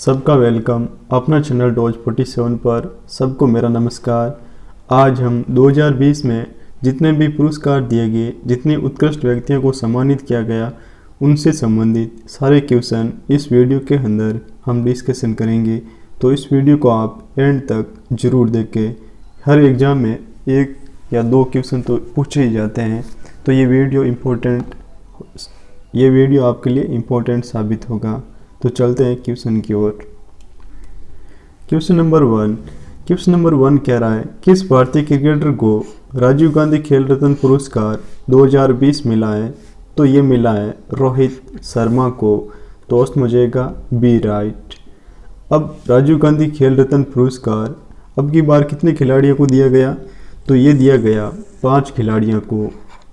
सबका वेलकम अपना channel Dodge 47 पर सबको मेरा नमस्कार। आज हम 2020 में जितने भी पुरस्कार दिए गए, जितने उत्कृष्ट व्यक्तियों को सम्मानित किया गया, उनसे संबंधित सारे क्वेश्चन इस वीडियो के अंदर हम डिस्कशन करेंगे। तो इस वीडियो को आप एंड तक ज़रूर देखें। हर एग्ज़ाम में एक या दो क्वेश्चन तो पूछे ही जाते हैं, तो ये वीडियो आपके लिए इम्पोर्टेंट साबित होगा। तो चलते हैं क्वेश्चन की ओर। क्वेश्चन नंबर वन कह रहा है, किस भारतीय क्रिकेटर को राजीव गांधी खेल रत्न पुरस्कार 2020 मिला है? तो ये मिला है रोहित शर्मा को। दोस्त मुझेगा बी राइट। अब राजीव गांधी खेल रत्न पुरस्कार अब की बार कितने खिलाड़ियों को दिया गया? तो ये दिया गया 5 खिलाड़ियों को,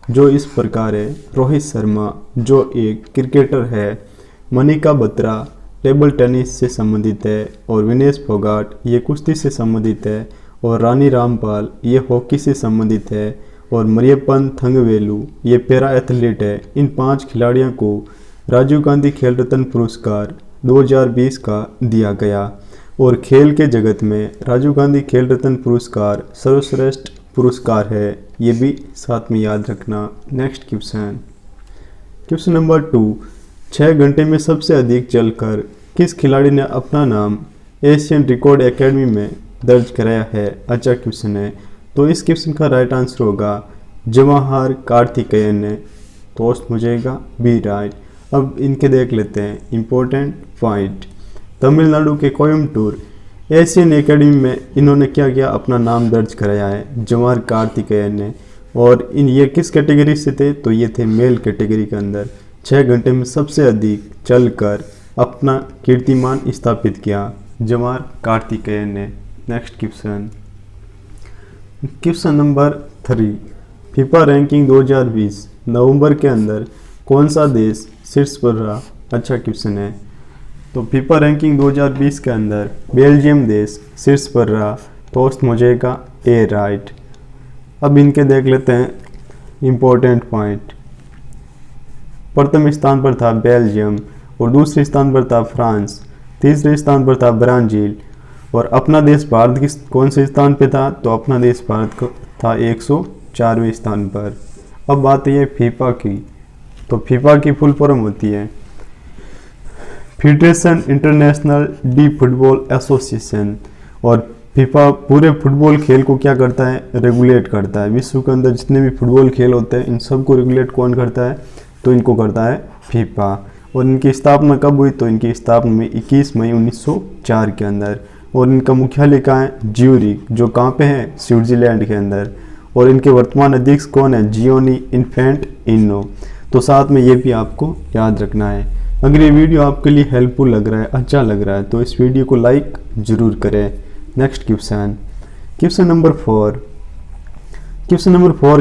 जो इस प्रकार है। रोहित शर्मा जो एक क्रिकेटर है, मनिका बत्रा टेबल टेनिस से संबंधित है, और विनेश फोगाट ये कुश्ती से संबंधित है, और रानी रामपाल ये हॉकी से संबंधित है, और मरियप्पन थंगवेलु ये पैरा एथलीट है। इन 5 खिलाड़ियों को राजीव गांधी खेल रत्न पुरस्कार 2020 का दिया गया। और खेल के जगत में राजीव गांधी खेल रत्न पुरस्कार सर्वश्रेष्ठ पुरस्कार है, ये भी साथ में याद रखना। नेक्स्ट क्वेश्चन नंबर 2, 6 घंटे में सबसे अधिक चलकर किस खिलाड़ी ने अपना नाम एशियन रिकॉर्ड एकेडमी में दर्ज कराया है? अच्छा क्वेश्चन है। तो इस क्वेश्चन का राइट आंसर होगा जवाहर कार्तिकेयन ने। दोस्त मुझेगा बी राइट। अब इनके देख लेते हैं इंपॉर्टेंट पॉइंट। तमिलनाडु के कोयम्बटूर एशियन एकेडमी में इन्होंने क्या किया? अपना नाम दर्ज कराया है जवाहर कार्तिकेयन ने। और ये किस कैटेगरी से थे? तो ये थे मेल कैटेगरी के अंदर। 6 घंटे में सबसे अधिक चलकर अपना कीर्तिमान स्थापित किया जवाहर कार्तिकेयन ने। Next question number 3, FIFA ranking 2020 नवंबर के अंदर कौन सा देश शीर्ष पर रहा? अच्छा क्वेश्चन है। तो फीफा रैंकिंग 2020 के अंदर बेल्जियम देश शीर्ष पर रहा। दोस्त मुझेगा ए राइट। अब इनके देख लेते हैं इम्पोर्टेंट पॉइंट। प्रथम स्थान पर था बेल्जियम, और दूसरे स्थान पर था फ्रांस, तीसरे स्थान पर था ब्राज़ील, और अपना देश भारत किस कौन से स्थान पे था? तो अपना देश भारत था 104वें स्थान पर। अब बात है फीफा की। तो फीफा की फुल फॉर्म होती है federation international D football association. और फीफा पूरे फुटबॉल खेल को क्या करता है? रेगुलेट करता है। विश्व के अंदर जितने भी फुटबॉल खेल होते हैं, इन सबको रेगुलेट कौन करता है? तो इनको करता है फीफा। और इनकी स्थापना कब हुई? तो इनकी स्थापना में 21 मई 1904 के अंदर। और इनका मुख्यालय कहाँ है? ज्यूरिख, जो कहाँ पे है? स्विट्जरलैंड के अंदर। और इनके वर्तमान अध्यक्ष कौन है? Gionee Infantino. तो साथ में ये भी आपको याद रखना है। अगर ये वीडियो आपके लिए हेल्पफुल लग रहा है, अच्छा लग रहा है, तो इस वीडियो को लाइक जरूर करें। नेक्स्ट क्वेश्चन नंबर 4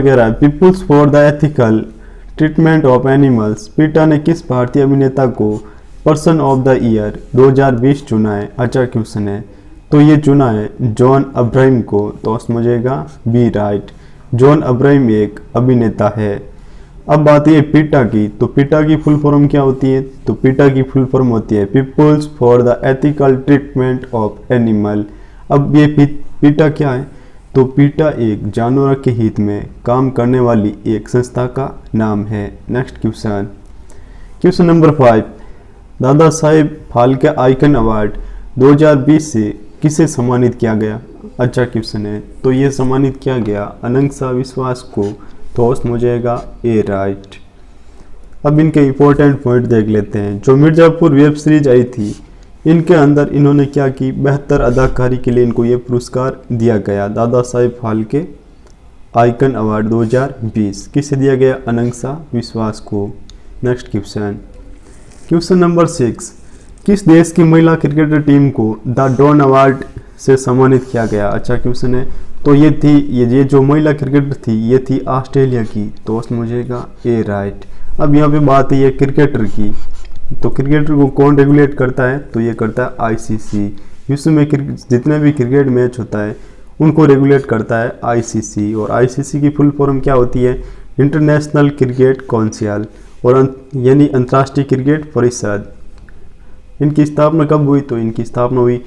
कह रहा है, people's for the ethical treatment of animals PETA ने किस भारतीय अभिनेता को पर्सन ऑफ द ईयर 2020 चुना है? अच्छा क्वेश्चन है। तो ये चुना है जॉन अब्राहम को। दोस्त मुझेगा बी राइट। जॉन अब्राहम एक अभिनेता है। अब बात है पीटा की। तो पीटा की फुल फॉर्म क्या होती है? तो पीटा की फुल फॉर्म होती है people's for the ethical treatment of animal. अब ये पीटा क्या है? तो पीटा एक जानवरों के हित में काम करने वाली एक संस्था का नाम है। Next question number 5, Dada Saheb Phalke icon award 2020 से किसे सम्मानित किया गया? अच्छा क्वेश्चन है। तो ये सम्मानित किया गया अनंसा विश्वास को। दोस्त मुझेगा ए राइट। अब इनके इंपॉर्टेंट पॉइंट देख लेते हैं। जो मिर्जापुर वेब सीरीज आई थी, इनके अंदर इन्होंने क्या की? बेहतर अदाकारी के लिए इनको ये पुरस्कार दिया गया, दादा साहेब फाल्के आइकन अवार्ड 2020। किसे दिया गया? अनंसा विश्वास को। नेक्स्ट क्वेश्चन नंबर 6, किस देश की महिला क्रिकेटर टीम को द डॉन अवार्ड से सम्मानित किया गया? अच्छा क्वेश्चन है। तो ये जो महिला क्रिकेटर थी, ये थी ऑस्ट्रेलिया की। दोस्त मुझेगा ए राइट। अब यहाँ पे बात है ये क्रिकेटर की। तो क्रिकेटर को कौन रेगुलेट करता है? तो ये करता है आईसीसी। विश्व में जितने भी क्रिकेट मैच होता है, उनको रेगुलेट करता है आईसीसी। और आईसीसी की फुल फॉर्म क्या होती है? इंटरनेशनल क्रिकेट काउंसिल, और यानी अंतर्राष्ट्रीय क्रिकेट परिषद। इनकी स्थापना कब हुई? तो इनकी स्थापना हुई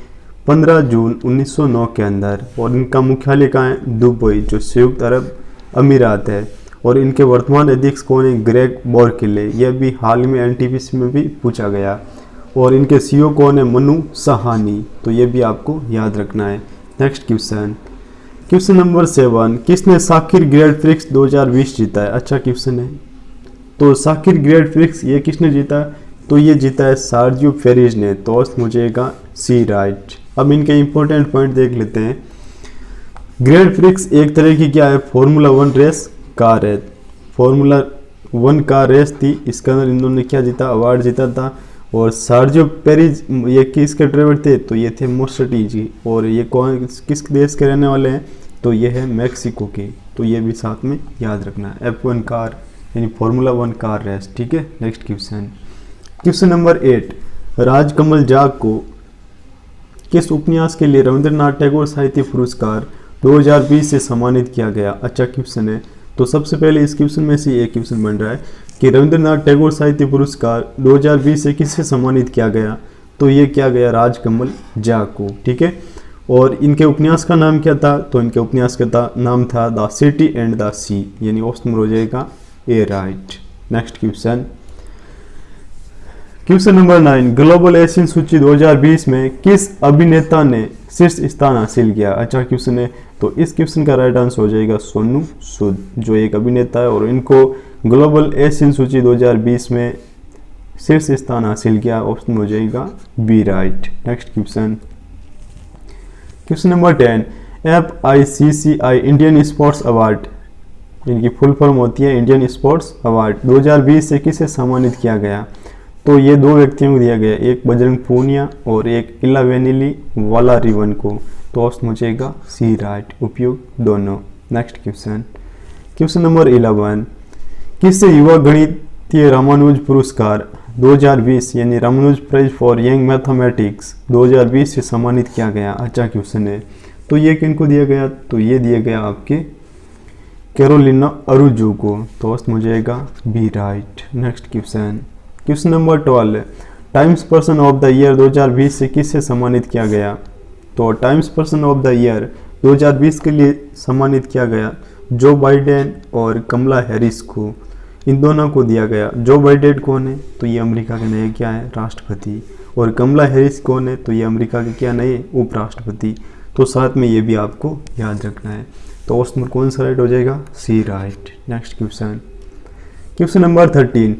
15 जून 1909 के अंदर। और इनका मुख्यालय कहाँ है? दुबई, जो संयुक्त अरब अमीरात है। और इनके वर्तमान अध्यक्ष कौन है? ग्रेग बोरकिले। यह भी हाल में एनटीपीसी में भी पूछा गया। और इनके सीईओ कौन है? मनु सहानी। तो ये भी आपको याद रखना है। नेक्स्ट क्वेश्चन, क्वेश्चन नंबर 7, किसने शाकिर ग्रैंड प्रिक्स 2020 जीता है? अच्छा क्वेश्चन है। तो शाकिर ग्रैंड प्रिक्स ये किसने जीता? तो ये जीता है सार्जियो पेरेज ने। तो मुझेगा सी राइट। अब इनके इंपॉर्टेंट पॉइंट देख लेते हैं। ग्रैंड प्रिक्स एक तरह की क्या है? फॉर्मूला 1 रेस कार है। फॉर्मूला 1 कार रेस थी, इसके अंदर इन्होंने क्या जीता? अवार्ड जीता था। और सार्जियो पेरेज ये किसके ड्राइवर थे? तो ये थे मोस्टटी जी। और ये कौन किस देश के रहने वाले हैं? तो ये है मैक्सिको के। तो ये भी साथ में याद रखना है। F1 कार यानी फॉर्मूला 1 कार रेस। ठीक है। Next question, question number 8, Rajkamal जाग को किस उपन्यास के लिए रविंद्रनाथ टैगोर साहित्य पुरस्कार 2020 से सम्मानित किया गया? अच्छा क्वेश्चन है। तो सबसे पहले इस क्वेश्चन में से एक क्वेश्चन बन रहा है कि रविंद्रनाथ टैगोर साहित्य पुरस्कार 2020 से किससे सम्मानित किया गया? तो ये किया गया राजकमल जाग को। ठीक है। और इनके उपन्यास का नाम क्या था? तो इनके उपन्यास का नाम था the city and the sea, यानी ऑप्शन हो जाएगा A right. Next question, question number 9, global Asian सूची 2020 में किस अभिनेता ने शीर्ष स्थान हासिल किया? अच्छा क्वेश्चन है। तो इस क्वेश्चन का राइट आंसर हो जाएगा सोनू सूद, जो एक अभिनेता है और इनको ग्लोबल एशियन सूची 2020 में शीर्ष स्थान हासिल किया। ऑप्शन हो जाएगा B right. Next question, question number 10, FICCI Indian sports award, इनकी फुल फॉर्म होती है इंडियन स्पोर्ट्स अवार्ड, 2020 से किसे सम्मानित किया गया? तो ये दो व्यक्तियों को दिया गया, एक बजरंग पूनिया और एक इलावेनिली वालारिवन को। तो ऑप्शन हो जाएगा सी राइट, उपयुक्त दोनों। नेक्स्ट क्वेश्चन, क्वेश्चन नंबर 11, किससे युवा गणितीय रामानुज पुरस्कार 2020 यानी Ramanujan prize for young mathematics 2020 से सम्मानित किया गया? अच्छा क्वेश्चन है। तो ये किनको दिया गया? तो ये दिया गया आपके कैरोलिना अरुजू को। तो ऑप्शन हो जाएगा B right. Next question, question number 12, Times person of the year 2020 से किससे सम्मानित किया गया? तो Times person of the year 2020 के लिए सम्मानित किया गया जो बाइडेन और कमला हैरिस को, इन दोनों को दिया गया। जो बाइडेन कौन है? तो ये अमेरिका के नए क्या है? राष्ट्रपति। और कमला हैरिस कौन है? तो ये अमेरिका के क्या नए? उपराष्ट्रपति। तो साथ में ये भी आपको याद रखना है। तो ऑप्शन कौन सा राइट हो जाएगा? C right. Next question, question number 13,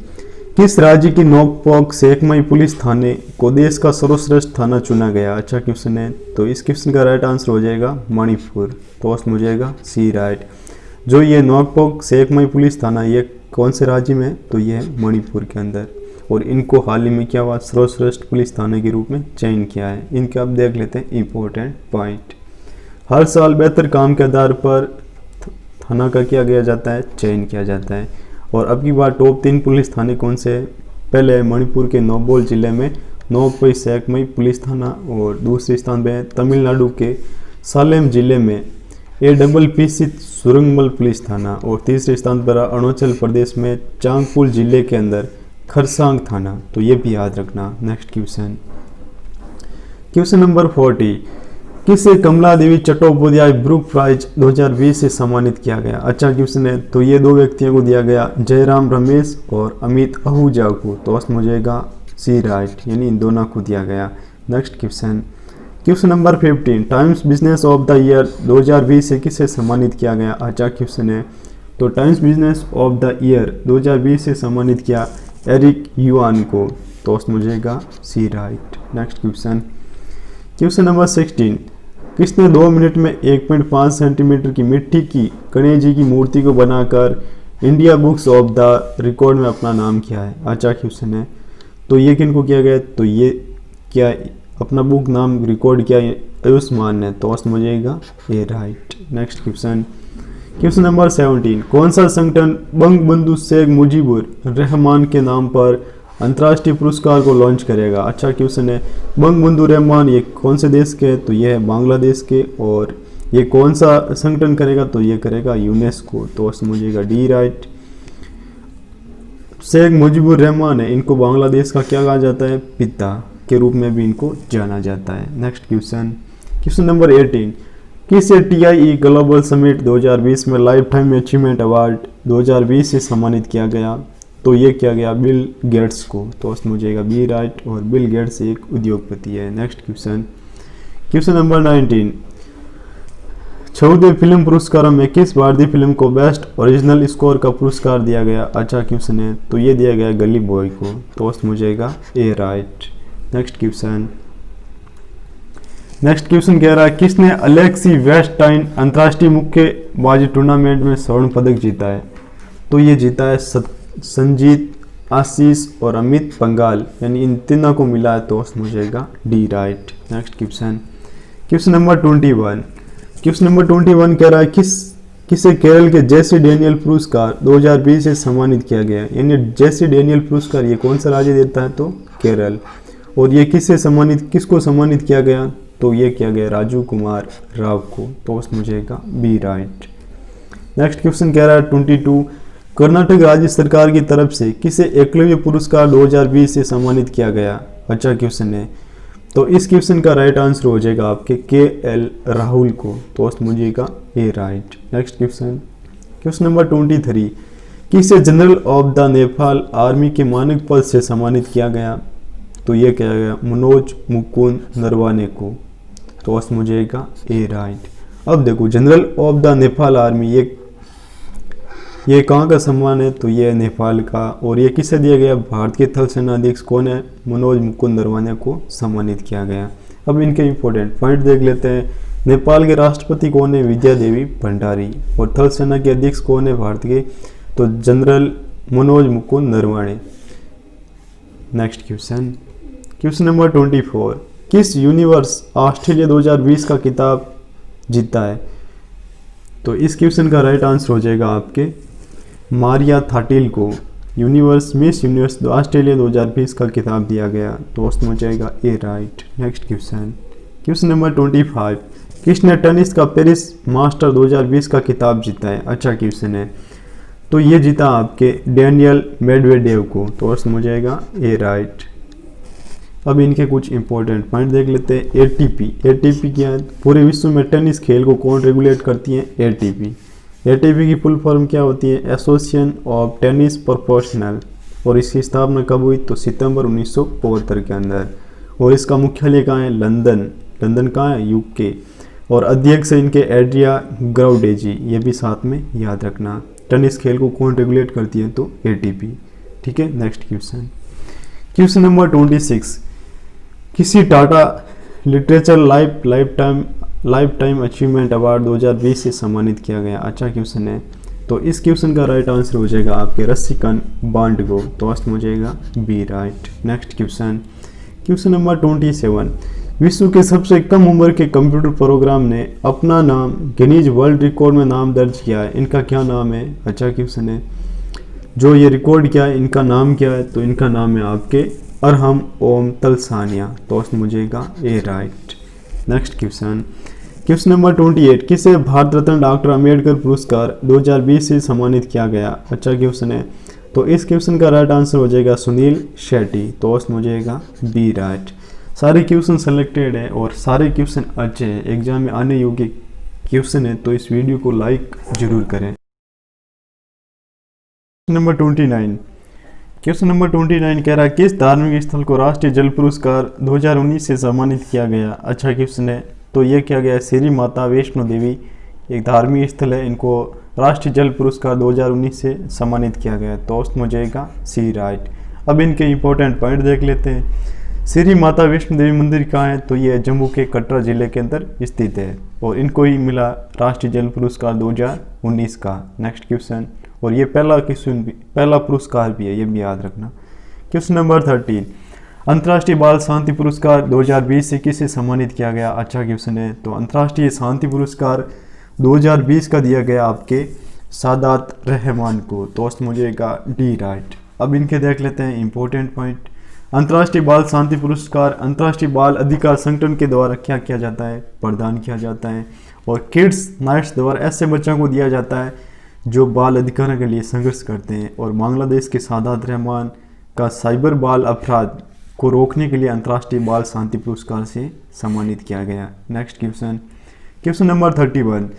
किस राज्य की नोकपोक सेकमई पुलिस थाने को देश का सर्वश्रेष्ठ थाना चुना गया? अच्छा क्वेश्चन है। तो इस क्वेश्चन का राइट आंसर हो जाएगा मणिपुर। तो ऑप्शन हो जाएगा सी राइट। जो ये नोकपोक सेकमई पुलिस थाना ये कौन से राज्य में है? तो ये है मणिपुर के अंदर। और इनको हाल ही में क्या हुआ? सर्वश्रेष्ठ पुलिस थाने के रूप में चयन किया है। इनके अब देख लेते हैं इंपॉर्टेंट पॉइंट। हर साल बेहतर काम के आधार पर थाना का किया गया जाता है, चयन किया जाता है। और अब की बार टॉप 3 पुलिस थाने कौन से हैं? पहले है मणिपुर के नौबोल जिले में नोकपोई सेकमई पुलिस थाना, और दूसरे स्थान पे है तमिलनाडु के सालेम जिले में APPC सुरंगमल पुलिस थाना, और तीसरे स्थान पर अरुणाचल प्रदेश में चांगपुल जिले के अंदर खरसांग थाना। तो ये भी याद रखना। नेक्स्ट क्वेश्चन, क्वेश्चन नंबर 40, किसे कमला देवी चट्टोपाध्याय ब्रूक प्राइज 2020 से सम्मानित किया गया? अच्छा क्वेश्चन है। तो ये दो व्यक्तियों को दिया गया, जयराम रमेश और अमित आहूजा को। तो ऑप्शन हो जाएगा सी राइट, यानी इन दोनों को दिया गया। Next question, question number 15, times business of the year 2020 से किसे सम्मानित किया गया? अच्छा क्वेश्चन है। तो times business of the year 2020 से सम्मानित किया एरिक युआन को। तो ऑप्शन हो जाएगा C right. Next question, question number 16, किसने 2 मिनट में 1.5 सेंटीमीटर की मिट्टी की गणेश जी की मूर्ति को बनाकर India books of the record में अपना नाम किया है? अच्छा क्वेश्चन है। तो ये किनको किया गया? तो ये क्या अपना बुक नाम रिकॉर्ड किया आयुष्मान ने। तो ऑप्शन हो जाएगा A right. Next question, question number 17, कौन सा संगठन बंगबंधु शेख मुजीबुर रहमान के नाम पर अंतर्राष्ट्रीय पुरस्कार को लॉन्च करेगा? अच्छा क्वेश्चन है। बंगबंधु रहमान ये कौन से देश के? तो ये है बांग्लादेश के। और ये कौन सा संगठन करेगा? तो ये करेगा यूनेस्को। तो समझिएगा डी राइट। शेख मुजीबुर रहमान है, इनको बांग्लादेश का क्या कहा जाता है? पिता। के रूप में भी इनको जाना जाता है। नेक्स्ट क्वेश्चन, क्वेश्चन नंबर 18, किसे TIE ग्लोबल समिट 2020 में लाइफ टाइम अचीवमेंट अवार्ड 2020 से सम्मानित किया गया? तो ये किया गया बिल गेट्स को। तो मुझेगा बी राइट, और बिल गेट्स एक उद्योगपति है। नेक्स्ट क्वेश्चन, क्वेश्चन नंबर 19, 14वें फिल्म पुरस्कारों में किस भारतीय फिल्म को बेस्ट ओरिजिनल स्कोर का पुरस्कार दिया गया? अच्छा क्वेश्चन है, तो ये दिया गया गली बॉय को। तो मुझेगा ए राइट। नेक्स्ट क्वेश्चन, कह रहा है किसने अलेक्सी वेस्टाइन अंतर्राष्ट्रीय मुक्केबाजी टूर्नामेंट में स्वर्ण पदक जीता है? तो ये जीता है संजीत, आशीष और अमित पंगाल, यानी इन तीनों को मिला है। तो मुझेगा D right. Next question number 21, कह रहा है किसे केरल के जेसी डेनियल पुरस्कार 2020 से सम्मानित किया गया? यानी जेसी डेनियल पुरस्कार ये कौन सा राज्य देता है? तो केरल। और ये किसको सम्मानित किया गया? तो ये किया गया राजू कुमार राव को। तो मुझेगा बी राइट। नेक्स्ट क्वेश्चन कह रहा है 22, कर्नाटक राज्य सरकार की तरफ से किसे एकलव्य पुरस्कार 2020 से सम्मानित किया गया? अच्छा क्वेश्चन है, तो इस क्वेश्चन का राइट आंसर हो जाएगा आपके KL राहुल को। तो मुझेगा ए राइट। नेक्स्ट क्वेश्चन नंबर 23, किसे general of the Nepal army के मानक पद से सम्मानित किया गया? तो ये किया गया मनोज मुकुंद नरवाने को। तो मुझेगा ए राइट। अब देखो, general of the Nepal army ये कहाँ का सम्मान है? तो ये नेपाल का। और ये किसे दिया गया? भारत के थल सेनाध्यक्ष कौन है? मनोज मुकुंद नरवाने को सम्मानित किया गया। अब इनके इंपॉर्टेंट पॉइंट देख लेते हैं। नेपाल के राष्ट्रपति कौन है? विद्या देवी भंडारी। और थल सेना के अध्यक्ष कौन है भारत के? तो general Manoj Mukund Naravane. Next question number 24, किस यूनिवर्स ऑस्ट्रेलिया 2020 का खिताब जीता है? तो इस क्वेश्चन का राइट आंसर हो जाएगा आपके मारिया थाटिल को। यूनिवर्स मिस यूनिवर्स ऑस्ट्रेलिया 2020 का खिताब दिया गया। तो उसमें हो जाएगा A right. Next question number 25, किसने टेनिस का पेरिस मास्टर 2020 का खिताब जीता है? अच्छा क्वेश्चन है, तो ये जीता आपके डेनियल मेडवेडेव को। तो उसमें हो जाएगा ए राइट। अब इनके कुछ इंपॉर्टेंट पॉइंट देख लेते हैं। एटीपी क्या है? पूरे विश्व में टेनिस खेल को कौन रेगुलेट करती है? एटीपी की फुल फॉर्म क्या होती है? Association of tennis professional. और इसकी स्थापना कब हुई? तो सितंबर 1972 के अंदर। और इसका मुख्यालय कहाँ है? लंदन कहाँ है? यूके। और अध्यक्ष है इनके एड्रिया ग्राउडेजी। ये भी साथ में याद रखना। टेनिस खेल को कौन रेगुलेट करती है? तो एटीपी। ठीक है। नेक्स्ट क्वेश्चन नंबर 26, किसी Tata literature life time achievement award 2020 से सम्मानित किया गया? अच्छा क्वेश्चन है, तो इस क्वेश्चन का राइट आंसर हो जाएगा आपके रसिकन बांडगो। तो हो जाएगा B right. Next question number 27, विश्व के सबसे कम उम्र के कंप्यूटर प्रोग्राम ने अपना नाम गिनीज वर्ल्ड रिकॉर्ड में नाम दर्ज किया है। इनका क्या नाम है? अच्छा क्वेश्चन है, जो ये रिकॉर्ड किया है इनका नाम क्या है? तो इनका नाम है आपके अरहम ओम तलसानिया। तो मुझेगा ए राइट। नेक्स्ट क्वेश्चन नंबर 28, किसे भारत रत्न डॉक्टर अंबेडकर पुरस्कार 2020 से सम्मानित किया गया? अच्छा क्वेश्चन है, तो इस क्वेश्चन का राइट आंसर हो जाएगा सुनील शेट्टी। तो मुझेगा बी राइट। सारे क्वेश्चन सेलेक्टेड है और सारे क्वेश्चन अच्छे हैं, एग्जाम में आने योग्य क्वेश्चन है, तो इस वीडियो को लाइक जरूर करें। नंबर 29, क्वेश्चन नंबर 29 कह रहा है किस धार्मिक स्थल को राष्ट्रीय जल पुरस्कार 2019 से सम्मानित किया गया? अच्छा क्वेश्चन है, तो ये किया गया श्री माता वैष्णो देवी, एक धार्मिक स्थल है, इनको राष्ट्रीय जल पुरस्कार 2019 से सम्मानित किया गया। तो उसमें हो जाएगा सी राइट। अब इनके इंपॉर्टेंट पॉइंट देख लेते हैं। श्री माता वैष्णो देवी मंदिर कहाँ है? तो ये जम्मू के कटरा जिले के अंदर स्थित है और इनको ही मिला राष्ट्रीय जल पुरस्कार 2019 का। नेक्स्ट क्वेश्चन, और ये पहला पुरस्कार भी है, ये भी याद रखना। क्वेश्चन नंबर 13, अंतर्राष्ट्रीय बाल शांति पुरस्कार 2020 से किसे सम्मानित किया गया? अच्छा क्वेश्चन है, तो अंतर्राष्ट्रीय शांति पुरस्कार 2020 का दिया गया आपके सादात रहमान को। तो उसमें मुझेगा डी राइट। अब इनके देख लेते हैं इंपॉर्टेंट पॉइंट। अंतर्राष्ट्रीय बाल शांति पुरस्कार अंतर्राष्ट्रीय बाल अधिकार संगठन के द्वारा क्या किया जाता है? प्रदान किया जाता है। और किड्स नाइट्स द्वारा ऐसे बच्चों को दिया जाता है जो बाल अधिकारों के लिए संघर्ष करते हैं। और बांग्लादेश के सादात रहमान का साइबर बाल अपराध को रोकने के लिए अंतर्राष्ट्रीय बाल शांति पुरस्कार से सम्मानित किया गया। नेक्स्ट क्वेश्चन नंबर 31,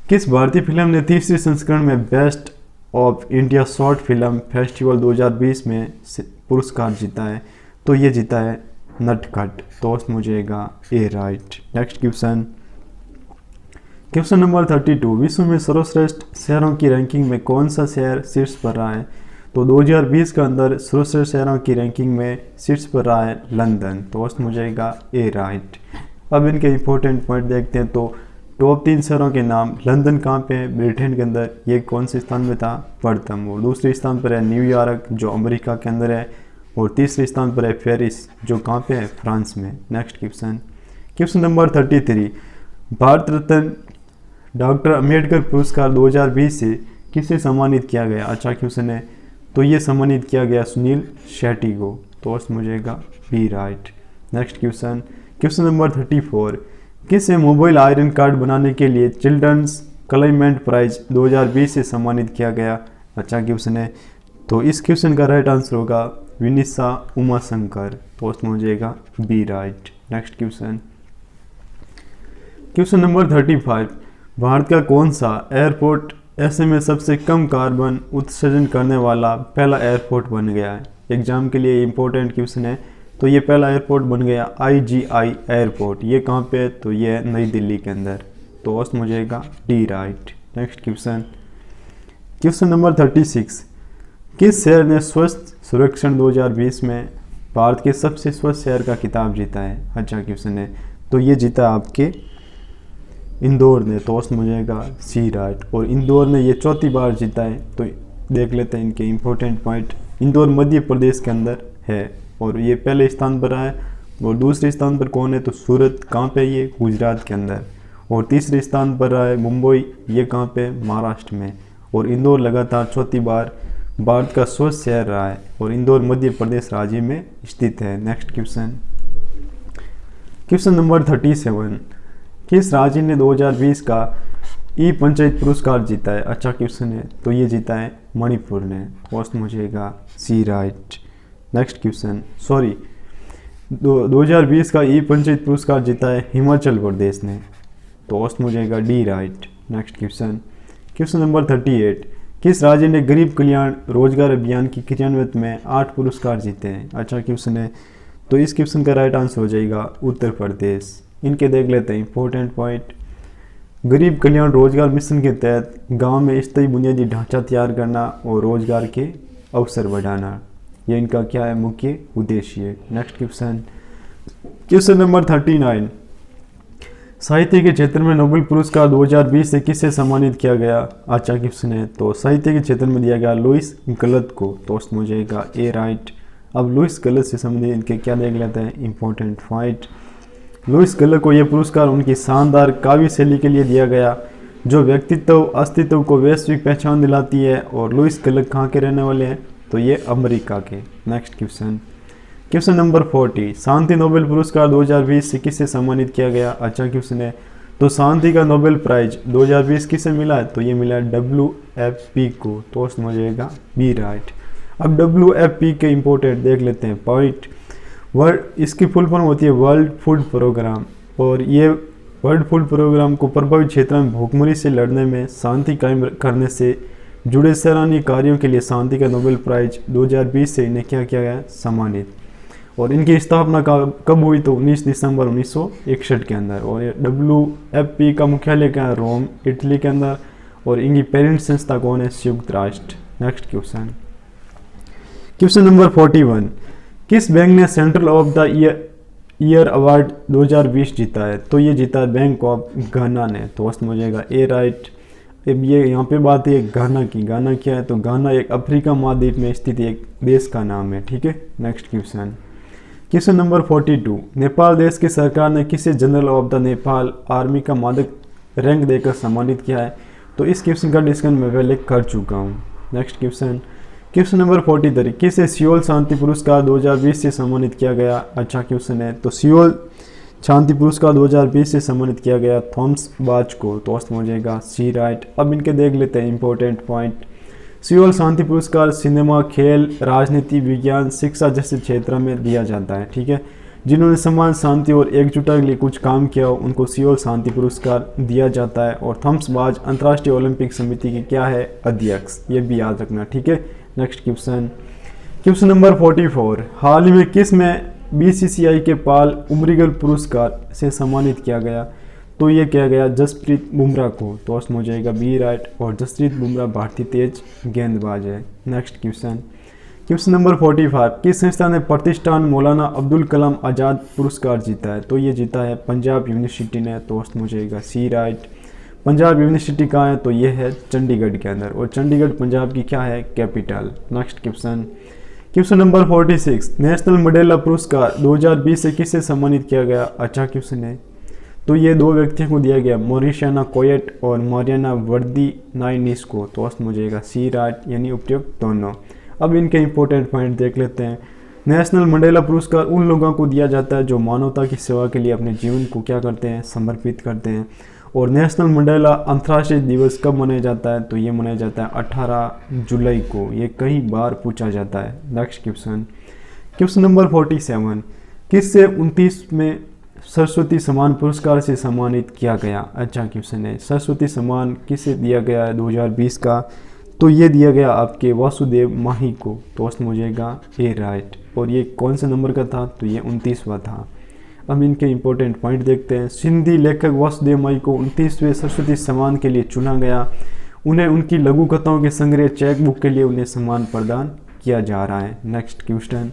किस भारतीय फिल्म ने तीसरे संस्करण में best of India short film festival 2020 में पुरस्कार जीता है? तो ये जीता है नटखट। तो उसमें हो जाएगा A right. Next question number 32, विश्व में सर्वश्रेष्ठ शहरों की रैंकिंग में कौन सा शहर शीर्ष पर रहा है? तो 2020 के अंदर सर्वश्रेष्ठ शहरों की रैंकिंग में शीर्ष पर रहा है लंदन। तो उसमें हो जाएगा ए राइट। अब इनके इंपॉर्टेंट पॉइंट देखते हैं। तो टॉप 3 शहरों के नाम, लंदन कहाँ पे है? ब्रिटेन के अंदर। ये कौन से स्थान में था? प्रथम। और दूसरे स्थान पर है न्यूयॉर्क जो अमेरिका के अंदर है। और तीसरे स्थान पर है पेरिस जो कहाँ पे है? फ्रांस में। Next question number 33, Bharat Ratna doctor Ambedkar पुरस्कार 2020 से किसे सम्मानित किया गया? अच्छा क्वेश्चन है। तो ये सम्मानित किया गया सुनील शेट्टी को। तो उसमें हो जाएगा B right. Next question number 34, किसे मोबाइल आयरन कार्ड बनाने के लिए चिल्ड्रंस क्लाइमेट प्राइज 2020 से सम्मानित किया गया? अच्छा क्वेश्चन है। तो इस क्वेश्चन का राइट आंसर होगा विनीसा उमाशंकर। तो उसमें हो जाएगा B right. Next question number 35, भारत का कौन सा एयरपोर्ट ऐसे में सबसे कम कार्बन उत्सर्जन करने वाला पहला एयरपोर्ट बन गया है? एग्जाम के लिए इंपॉर्टेंट क्वेश्चन है। तो ये पहला एयरपोर्ट बन गया IGI एयरपोर्ट। ये कहाँ पे है? तो ये है नई दिल्ली के अंदर। तो उसमें हो जाएगा D right. Next question number 36, किस शहर ने स्वच्छ सर्वेक्षण 2020 में भारत के सबसे स्वच्छ शहर का खिताब जीता है? अच्छा क्वेश्चन है। तो ये जीता आपके इंदौर ने। तो उसमें हो जाएगा सी राइट। और इंदौर ने ये चौथी बार जीता है। तो देख लेते हैं इनके इंपॉर्टेंट पॉइंट। इंदौर मध्य प्रदेश के अंदर है और ये पहले स्थान पर रहा है। और दूसरे स्थान पर कौन है? तो सूरत। कहाँ पे? ये गुजरात के अंदर। और तीसरे स्थान पर रहा है मुंबई। ये कहाँ पे? महाराष्ट्र में। और इंदौर लगातार चौथी बार भारत का स्वच्छ शहर रहा है और इंदौर मध्य प्रदेश राज्य में स्थित है। नेक्स्ट क्वेश्चन नंबर 37, किस राज्य ने 2020 का ई पंचायत पुरस्कार जीता है? अच्छा क्वेश्चन है। तो ये जीता है मणिपुर ने। फर्स्ट मुझेगा सी राइट। नेक्स्ट क्वेश्चन 2020 का ई पंचायत पुरस्कार जीता है हिमाचल प्रदेश ने। तो फर्स्ट मुझेगा D right. Next question number 38, किस राज्य ने गरीब कल्याण रोजगार अभियान की क्रियान्वित में 8 पुरस्कार जीते हैं? अच्छा क्वेश्चन है। तो इस क्वेश्चन का राइट आंसर हो जाएगा उत्तर प्रदेश। इनके देख लेते हैं इंपॉर्टेंट पॉइंट। गरीब कल्याण रोजगार मिशन के तहत गांव में स्थायी बुनियादी ढांचा तैयार करना और रोजगार के अवसर बढ़ाना, यह इनका क्या है? मुख्य उद्देश्य। नेक्स्ट क्वेश्चन नंबर 39, साहित्य के क्षेत्र में नोबेल पुरस्कार 2020 से किसे सम्मानित किया गया? अच्छा क्वेश्चन है। तो साहित्य के क्षेत्र में दिया गया लुईस गलत को। तो उसमें हो जाएगा ए राइट। अब लुईस गलत से संबंधित इनके क्या देख लेते हैं इंपॉर्टेंट पॉइंट। लुईस गलत को यह पुरस्कार उनकी शानदार काव्य शैली के लिए दिया गया जो व्यक्तित्व अस्तित्व को वैश्विक पहचान दिलाती है। और लुईस गलत कहाँ के रहने वाले हैं? तो ये अमेरिका के। नेक्स्ट क्वेश्चन नंबर 40, शांति नोबेल पुरस्कार 2020 से किसे सम्मानित किया गया? अच्छा क्वेश्चन है। तो शांति का नोबेल प्राइज 2020 किसे मिला है? तो ये मिला WFP को। तो समझ जाएगा बी राइट। अब WFP के इंपॉर्टेंट देख लेते हैं पॉइंट। वर्ल्ड इसकी फुल फॉर्म होती है वर्ल्ड फूड प्रोग्राम। और ये वर्ल्ड फूड प्रोग्राम को प्रभावित क्षेत्र में भूखमरी से लड़ने में शांति कायम करने से जुड़े सराहनीय कार्यों के लिए शांति का नोबेल प्राइज 2020 से इन्हें क्या किया गया? सम्मानित। और इनकी स्थापना कब हुई? तो 19 दिसंबर 1961 के अंदर। और WFP का मुख्यालय क्या है? रोम इटली के अंदर। और इनकी पेरेंट संस्था कौन है? संयुक्त राष्ट्र। नेक्स्ट क्वेश्चन नंबर 41, किस बैंक ने central of the year award 2020 जीता है? तो ये जीता है बैंक ऑफ घाना ने। तो वस्त हो जाएगा ए राइट। अब ये यहाँ पे बात है घाना की। घाना क्या है? तो घाना एक अफ्रीका महाद्वीप में स्थित एक देश का नाम है। ठीक है। नेक्स्ट क्वेश्चन नंबर 42, नेपाल देश की सरकार ने किसे general of the Nepal army का मादक रैंक देकर सम्मानित किया है? तो इस क्वेश्चन का डिस्कशन मैं पहले कर चुका हूँ। नेक्स्ट क्वेश्चन नंबर 43, किसे सियोल शांति पुरस्कार 2020 से सम्मानित किया गया? अच्छा क्वेश्चन है। तो सियोल शांति पुरस्कार 2020 से सम्मानित किया गया थॉमस बाच को। तो हो जाएगा सी राइट। अब इनके देख लेते हैं इंपॉर्टेंट पॉइंट। सियोल शांति पुरस्कार सिनेमा, खेल, राजनीति, विज्ञान, शिक्षा जैसे क्षेत्र में दिया जाता है। ठीक है, जिन्होंने समाज, शांति और एकजुटता के लिए कुछ काम किया हो उनको सियोल शांति पुरस्कार दिया जाता है। और थम्सबाज अंतर्राष्ट्रीय ओलंपिक समिति के क्या है, अध्यक्ष, ये भी याद रखना। ठीक है, नेक्स्ट क्वेश्चन, क्वेश्चन नंबर 44, हाल ही में किस में बीसीसीआई के पाल उमरीगल पुरस्कार से सम्मानित किया गया? तो ये किया गया जसप्रीत बुमराह को, तो ऑप्शन हो जाएगा बी राइट। और जसप्रीत बुमराह भारतीय तेज गेंदबाज है। नेक्स्ट क्वेश्चन, क्वेश्चन नंबर 45, किस संस्था ने प्रतिष्ठान मौलाना अब्दुल कलाम आज़ाद पुरस्कार जीता है? तो ये जीता है पंजाब यूनिवर्सिटी ने, तो ऑप्शन हो जाएगा सी राइट। पंजाब यूनिवर्सिटी कहाँ है? तो ये है चंडीगढ़ के अंदर, और चंडीगढ़ पंजाब की क्या है, capital. Next question, question number 46, national Mandela पुरस्कार 2020 से किसे सम्मानित किया गया? अच्छा क्वेश्चन है। तो ये दो व्यक्तियों को दिया गया, मॉरिशियाना कोयट और मारियाना वर्दी नाइनिस को, तो ऑप्शन हो जाएगा सी राइट, यानी उपयुक्त दोनों। अब इनके इंपॉर्टेंट पॉइंट देख लेते हैं। नेशनल मंडेला पुरस्कार उन लोगों को दिया जाता है जो मानवता की सेवा के लिए अपने जीवन को क्या करते हैं, समर्पित करते हैं। और नेशनल मंडेला अंतर्राष्ट्रीय दिवस कब मनाया जाता है? तो ये मनाया जाता है 18 जुलाई को, ये कई बार पूछा जाता है। नेक्स्ट क्वेश्चन, क्वेश्चन नंबर 47, किससे 29 में सरस्वती सम्मान पुरस्कार से सम्मानित किया गया? अच्छा क्वेश्चन है, सरस्वती सम्मान किसे दिया गया है 2020 का? तो ये दिया गया आपके वासुदेव माही को, तो ऑप्शन हो जाएगा ए राइट। और ये कौन से नंबर का था? तो ये 29वां था। अब इनके इंपॉर्टेंट पॉइंट देखते हैं। सिंधी लेखक वासुदेव माही को 29वें सरस्वती सम्मान के लिए चुना गया। उन्हें उनकी लघु कथाओं के संग्रह चेकबुक के लिए उन्हें सम्मान प्रदान किया जा रहा है। नेक्स्ट क्वेश्चन,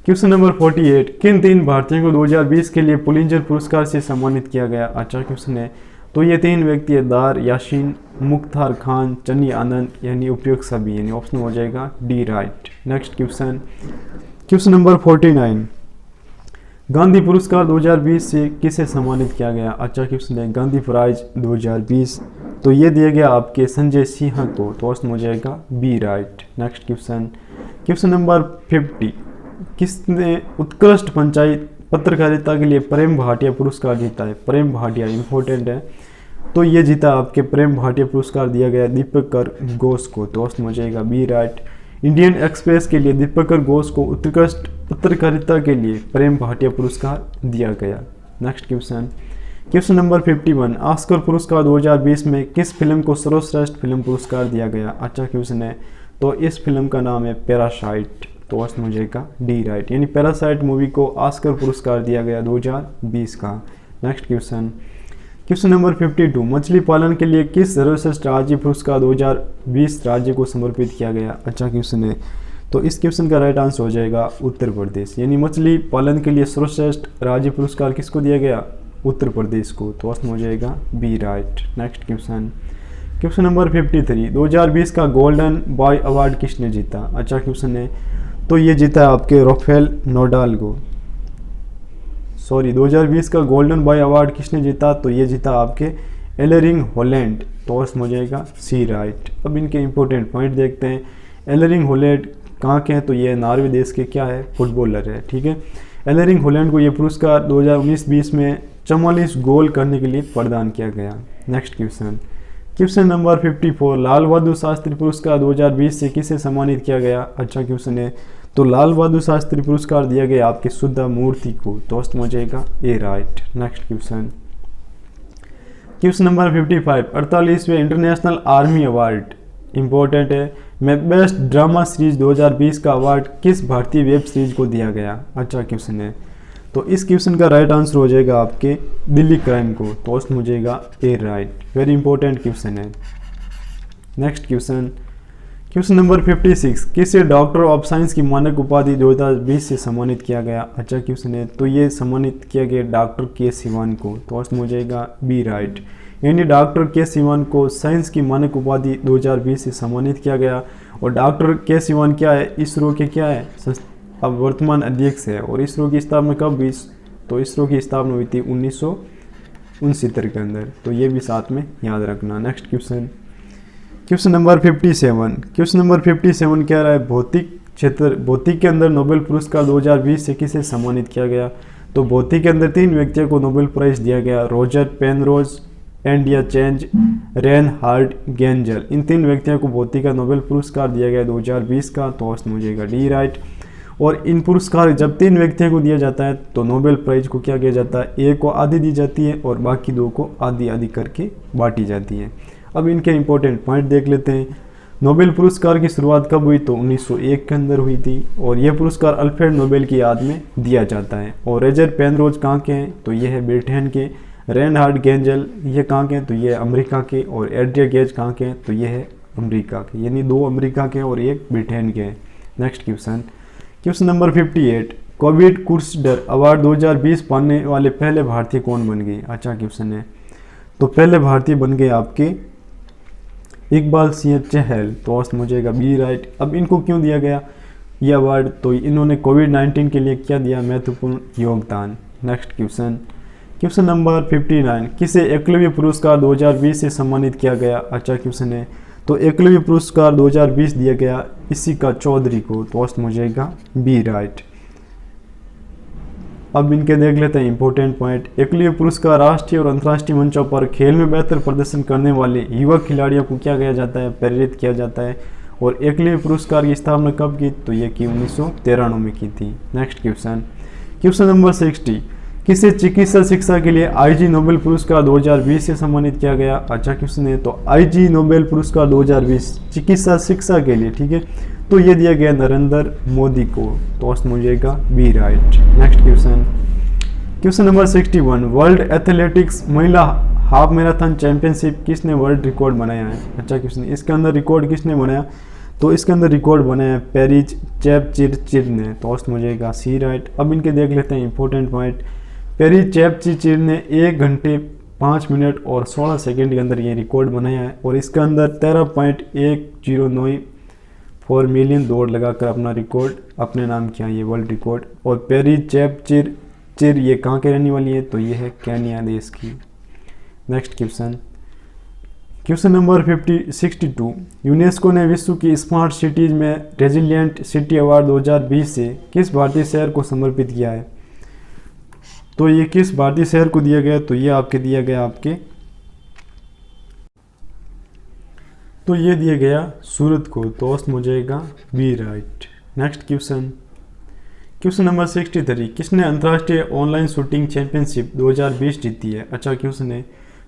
क्वेश्चन नंबर 48, किन 3 भारतीयों को 2020 के लिए पुलिंजर पुरस्कार से सम्मानित किया गया? अच्छा क्वेश्चन है। तो ये 3 व्यक्ति है, दार याशीन, मुख्तार खान, चन्नी आनंद, यानी उपयुक्त सभी, यानी ऑप्शन हो जाएगा D right. Next question, question number 49, Gandhi पुरस्कार 2020 से किसे सम्मानित किया गया? अच्छा क्वेश्चन है, गांधी प्राइज 2020, तो ये दिया गया आपके संजय सिंह को, तो ऑप्शन हो जाएगा B right. Next question, question number 50, किसने उत्कृष्ट पंचायत पत्रकारिता के लिए प्रेम भाटिया पुरस्कार जीता है? प्रेम भाटिया इंपॉर्टेंट है, तो ये जीता आपके प्रेम भाटिया पुरस्कार दिया गया दीपकर घोष को, तो ऑप्शन हो जाएगा बी राइट। इंडियन एक्सप्रेस के लिए दीपकर घोष को उत्कृष्ट पत्रकारिता के लिए प्रेम भाटिया पुरस्कार दिया गया। Next question, question number 51, Oscar पुरस्कार 2020 में किस फिल्म को सर्वश्रेष्ठ फिल्म पुरस्कार दिया गया? अच्छा क्वेश्चन है। तो इस फिल्म का नाम है पैरासाइट, तो ऑप्शन हो जाएगा डी राइट, यानी पैरासाइट मूवी को ऑस्कर पुरस्कार दिया गया 2020 का। नेक्स्ट क्वेश्चन, क्वेश्चन नंबर 52, मछली पालन के लिए किस सर्वश्रेष्ठ राज्य पुरस्कार 2020 राज्य को समर्पित किया गया? अच्छा क्वेश्चन है। तो इस क्वेश्चन का राइट आंसर हो जाएगा उत्तर प्रदेश, यानी मछली पालन के लिए सर्वश्रेष्ठ राज्य पुरस्कार किसको दिया गया? उत्तर प्रदेश को, तो ऑप्शन हो जाएगा B right. Next question, question number 53, 2020 का गोल्डन बॉय अवार्ड किसने जीता? अच्छा क्वेश्चन है। तो ये जीता है आपके राफेल नडाल को, 2020 का गोल्डन बॉय अवार्ड किसने जीता? तो ये जीता आपके एलरिंग हॉलैंड, तो ऑप्शन हो जाएगा सी राइट। अब इनके इंपॉर्टेंट पॉइंट देखते हैं। एलरिंग हॉलैंड कहाँ के हैं? तो ये नॉर्वे देश के क्या है, फुटबॉलर है। ठीक है, एलरिंग हॉलैंड को ये पुरस्कार 2019-20 में 44 गोल करने के लिए प्रदान किया गया। Next question, question number 54, Lal Bahadur Shastri पुरस्कार 2020 से किसे सम्मानित किया गया? अच्छा क्वेश्चन है। तो लाल बहादुर शास्त्री पुरस्कार दिया गया आपके शुद्धा मूर्ति को, तो ऑप्शन हो जाएगा A right. Next question, question number 55, 48वें इंटरनेशनल आर्मी अवार्ड इंपॉर्टेंट है में बेस्ट ड्रामा सीरीज 2020 का अवार्ड किस भारतीय वेब सीरीज को दिया गया? अच्छा क्वेश्चन है। तो इस क्वेश्चन का राइट आंसर हो जाएगा आपके दिल्ली क्राइम को, तो ऑप्शन हो जाएगा A right. Very important question है। नेक्स्ट क्वेश्चन, क्वेश्चन नंबर 56, किसे डॉक्टर ऑफ साइंस की मानक उपाधि 2020 से सम्मानित किया गया? अच्छा क्वेश्चन है। तो ये सम्मानित किया गया डॉक्टर के सिवान को, तो ऑप्शन हो जाएगा बी राइट, यानी डॉक्टर के सिवान को साइंस की मानक उपाधि 2020 से सम्मानित किया गया। और डॉक्टर के सिवान क्या है? इसरो के क्या है, अब वर्तमान अध्यक्ष है। और इसरो की स्थापना कब हुई? तो इसरो की स्थापना हुई थी 1969 के अंदर, तो ये भी साथ में याद रखना। Next question, question number 57, question number 57 कह रहा है भौतिक क्षेत्र, भौतिक के अंदर नोबेल पुरस्कार 2020 से किसे सम्मानित किया गया? तो भौतिक के अंदर 3 व्यक्तियों को नोबेल प्राइज दिया गया, रॉजर पेनरोज, एंड या चेंज रेनहार्ड गेंजल। इन 3 व्यक्तियों को भौतिकी का नोबेल पुरस्कार दिया गया 2020 का, तो ऑप्शन हो जाएगा डी राइट। और इन पुरस्कार जब 3 व्यक्तियों को दिया जाता है तो नोबेल प्राइज को क्या किया जाता है, एक को आधी दी जाती है और बाकी 2 को आधी आधी करके बांटी जाती है। अब इनके इंपॉर्टेंट पॉइंट देख लेते हैं। नोबेल पुरस्कार की शुरुआत कब हुई, तो 1901 के अंदर हुई थी और यह पुरस्कार अल्फ्रेड नोबेल की याद में दिया जाता है। और रोजर पेनरोज कहाँ के हैं, तो यह है ब्रिटेन के। रेनहार्ड गेंजल ये कहाँ के हैं, तो ये अमेरिका के। और एड्रिया गेज कहाँ के हैं, तो ये है अमेरिका के, यानी 2 अमेरिका के और 1 ब्रिटेन के हैं। Next question number 58, Covid crusader award 2020 पाने वाले पहले भारतीय कौन बन गए। अच्छा क्वेश्चन है। तो पहले भारतीय बन गए आपके इकबाल सिंह चहल, तो ऑप्शन हो जाएगा बी राइट। अब इनको क्यों दिया गया ये अवार्ड, तो इन्होंने कोविड-19 के लिए क्या दिया, महत्वपूर्ण योगदान। नेक्स्ट क्वेश्चन नंबर 59, किसे एकलव्य पुरस्कार 2020 से सम्मानित किया गया। अच्छा क्वेश्चन है। तो एकलव्य पुरस्कार 2020 दिया गया इसिका चौधरी को, तो ऑप्शन हो जाएगा बी राइट। अब इनके देख लेते हैं इंपॉर्टेंट पॉइंट। एकलव्य पुरस्कार राष्ट्रीय और अंतर्राष्ट्रीय मंचों पर खेल में बेहतर प्रदर्शन करने वाले युवा खिलाड़ियों को क्या किया जाता है, प्रेरित किया जाता है। और एकलव्य पुरस्कार की स्थापना कब की, तो ये की 1993 में की थी। नेक्स्ट क्वेश्चन नंबर 60, किसे चिकित्सा शिक्षा के लिए आईजी नोबेल पुरस्कार 2020 से सम्मानित किया गया। अच्छा क्वेश्चन है। तो आईजी नोबेल पुरस्कार 2020 चिकित्सा शिक्षा के लिए, ठीक है, तो ये दिया गया नरेंद्र मोदी को, तो ऑप्शन हो जाएगा B right. Next question number 61, world athletics महिला हाफ मैराथन चैंपियनशिप किसने वर्ल्ड रिकॉर्ड बनाया है। अच्छा क्वेश्चन, इसके अंदर रिकॉर्ड किसने बनाया, तो इसके अंदर रिकॉर्ड बनाया है पेरिज चेपचिरचिर ने, तो ऑप्शन हो जाएगा सी राइट। अब इनके देख लेते हैं इंपॉर्टेंट पॉइंट। पेरिज चेपचिरचिर ने 1 घंटे 5 मिनट और 16 सेकेंड के अंदर ये रिकॉर्ड बनाया है और इसके अंदर 13.1094 मिलियन दौड़ लगाकर अपना रिकॉर्ड अपने नाम किया, ये वर्ल्ड रिकॉर्ड। और पेरिज चेपचिरचिर ये कहाँ के रहने वाली है, तो ये है केन्या देश की। नेक्स्ट क्वेश्चन नंबर 62, यूनेस्को ने विश्व की स्मार्ट सिटीज में रेजिलिएंट सिटी अवार्ड 2020 से किस भारतीय शहर को समर्पित किया है। तो ये किस भारतीय शहर को दिया गया, तो ये आपके दिया गया तो ये दिया गया सूरत को, तो ऑप्शन हो जाएगा B right. Next question number 63, किसने अंतर्राष्ट्रीय ऑनलाइन शूटिंग चैंपियनशिप 2020 जीती है। अच्छा क्वेश्चन है।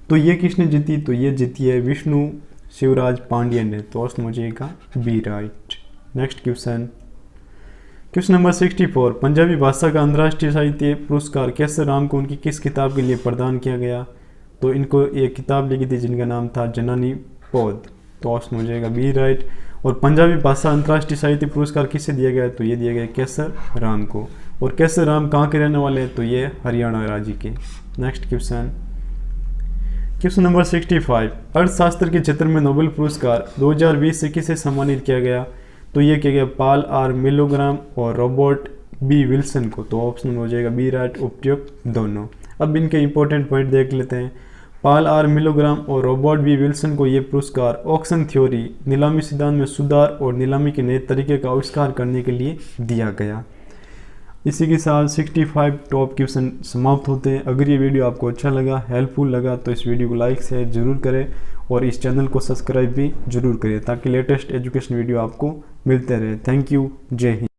तो ये किसने जीती, तो ये जीती है विष्णु शिवराज पांड्या ने, तो ऑप्शन हो जाएगा B right. Next question number 64, Punjabi भाषा का अंतर्राष्ट्रीय साहित्य पुरस्कार केसर राम को उनकी किस किताब के लिए प्रदान किया गया। तो इनको एक किताब लिखी थी जिनका नाम था जननी पौध, तो ऑप्शन हो जाएगा बी राइट। और पंजाबी भाषा अंतर्राष्ट्रीय साहित्य पुरस्कार किससे दिया गया, तो ये दिया गया केसर राम को। और केसर राम कहाँ के रहने वाले हैं, तो ये हरियाणा राज्य के। नेक्स्ट क्वेश्चन नंबर 65, अर्थशास्त्र के क्षेत्र में नोबेल पुरस्कार 2020 से किसे सम्मानित किया गया। तो ये किया गया पॉल आर मिलोग्राम और रॉबर्ट बी विल्सन को, तो ऑप्शन हो जाएगा बी राइट, उपयुक्त दोनों। अब इनके इंपॉर्टेंट पॉइंट देख लेते हैं। पॉल आर मिलोग्राम और रॉबर्ट बी विल्सन को ये पुरस्कार ऑक्शन थ्योरी, नीलामी सिद्धांत में सुधार और नीलामी के नए तरीके का आविष्कार करने के लिए दिया गया। इसी के साथ 65 टॉप क्वेश्चन समाप्त होते हैं। अगर ये वीडियो आपको अच्छा लगा, हेल्पफुल लगा, तो इस वीडियो को लाइक शेयर जरूर करें और इस चैनल को सब्सक्राइब भी जरूर करें ताकि लेटेस्ट एजुकेशन वीडियो आपको मिलते रहे। थैंक यू, जय हिंद।